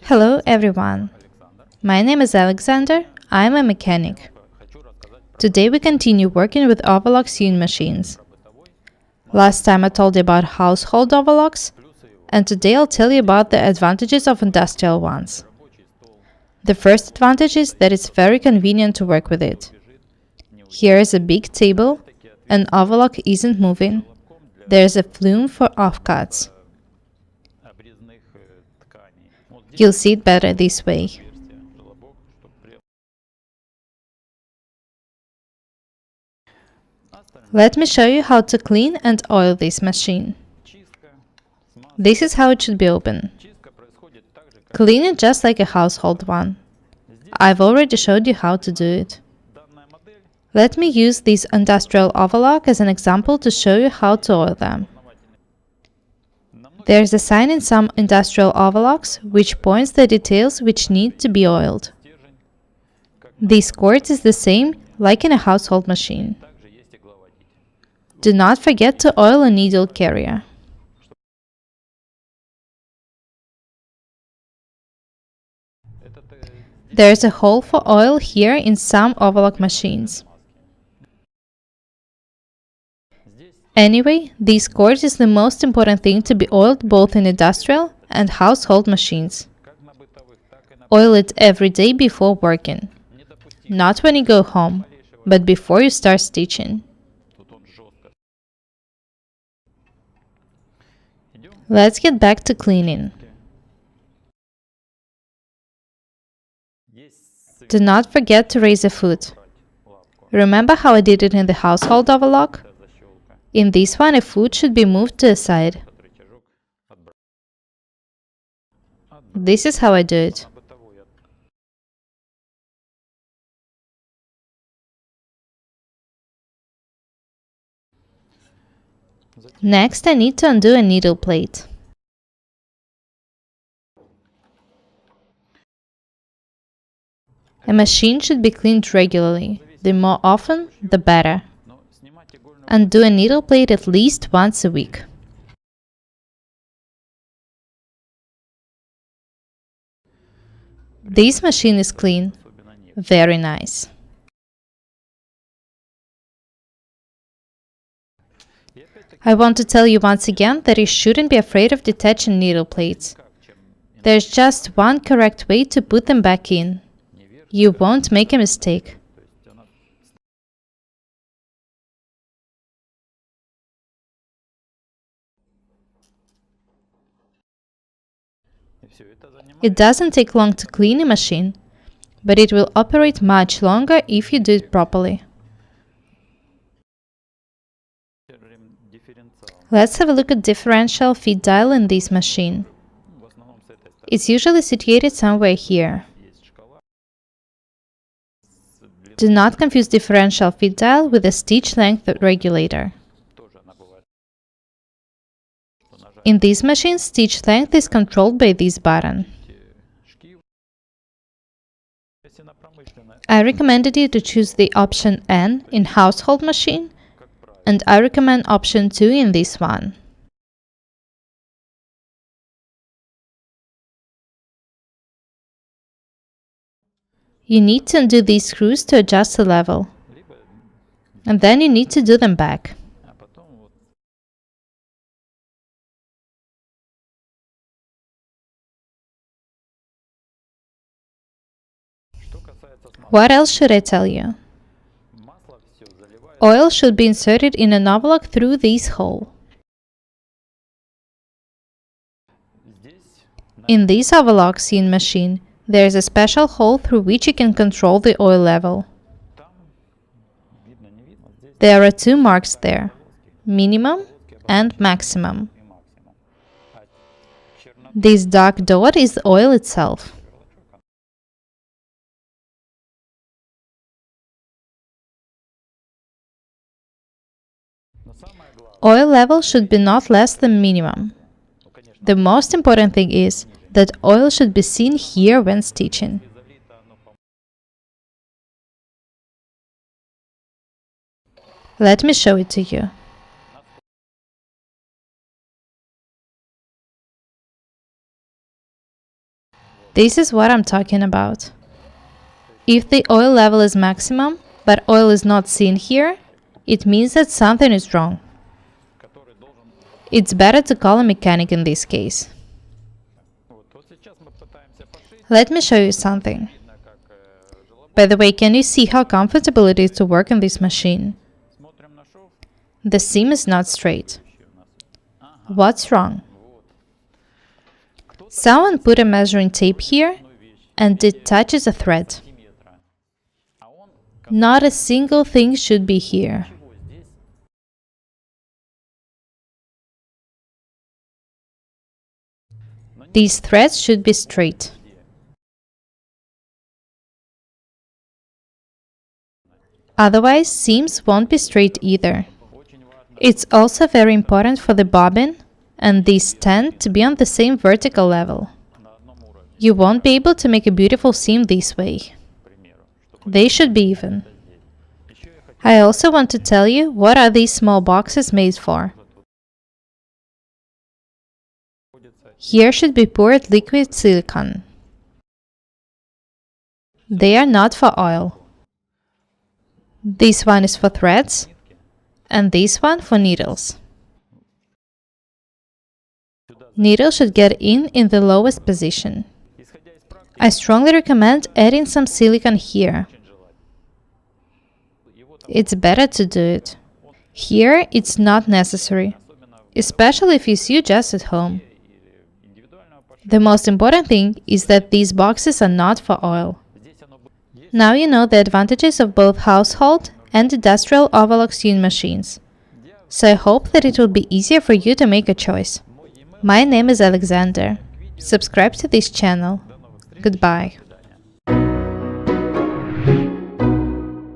Hello everyone, my name is Alexander, I'm a mechanic. Today we continue working with overlock sewing machines. Last time I told you about household overlocks, and today I'll tell you about the advantages of industrial ones. The first advantage is that it's very convenient to work with it. Here is a big table, an overlock isn't moving, there's a flume for offcuts. You'll see it better this way. Let me show you how to clean and oil this machine. This is how it should be open. Clean it just like a household one. I've already showed you how to do it. Let me use this industrial overlock as an example to show you how to oil them. There's a sign in some industrial overlocks which points the details which need to be oiled. This cord is the same like in a household machine. Do not forget to oil a needle carrier. There is a hole for oil here in some overlock machines. Anyway, this cord is the most important thing to be oiled both in industrial and household machines. Oil it every day before working. Not when you go home, but before you start stitching. Let's get back to cleaning. Do not forget to raise a foot. Remember how I did it in the household overlock? In this one, a foot should be moved to the side. This is how I do it. Next, I need to undo a needle plate. A machine should be cleaned regularly. The more often, the better. Undo a needle plate at least once a week. This machine is clean. Very nice. I want to tell you once again that you shouldn't be afraid of detaching needle plates. There's just one correct way to put them back in. You won't make a mistake. It doesn't take long to clean a machine, but it will operate much longer if you do it properly. Let's have a look at differential feed dial in this machine. It's usually situated somewhere here. Do not confuse differential feed dial with a stitch length regulator. In this machine, stitch length is controlled by this button. I recommended you to choose the option N in household machine, and I recommend option 2 in this one. You need to undo these screws to adjust the level, and then you need to do them back. What else should I tell you? Oil should be inserted in an overlock through this hole. In this overlock sewing machine, there is a special hole through which you can control the oil level. There are two marks there, minimum and maximum. This dark dot is the oil itself. Oil level should be not less than minimum. The most important thing is that oil should be seen here when stitching. Let me show it to you. This is what I'm talking about. If the oil level is maximum, but oil is not seen here, it means that something is wrong. It's better to call a mechanic in this case. Let me show you something. By the way, can you see how comfortable it is to work on this machine? The seam is not straight. What's wrong? Someone put a measuring tape here and it touches a thread. Not a single thing should be here. These threads should be straight. Otherwise, seams won't be straight either. It's also very important for the bobbin, and these tend to be on the same vertical level. You won't be able to make a beautiful seam this way. They should be even. I also want to tell you what are these small boxes made for. Here should be poured liquid silicone. They are not for oil. This one is for threads, and this one for needles. Needle should get in the lowest position. I strongly recommend adding some silicone here. It's better to do it. Here it's not necessary, especially if you sew just at home. The most important thing is that these boxes are not for oil. Now you know the advantages of both household and industrial overlock sewing machines. So I hope that it will be easier for you to make a choice. My name is Alexander. Subscribe to this channel. Goodbye.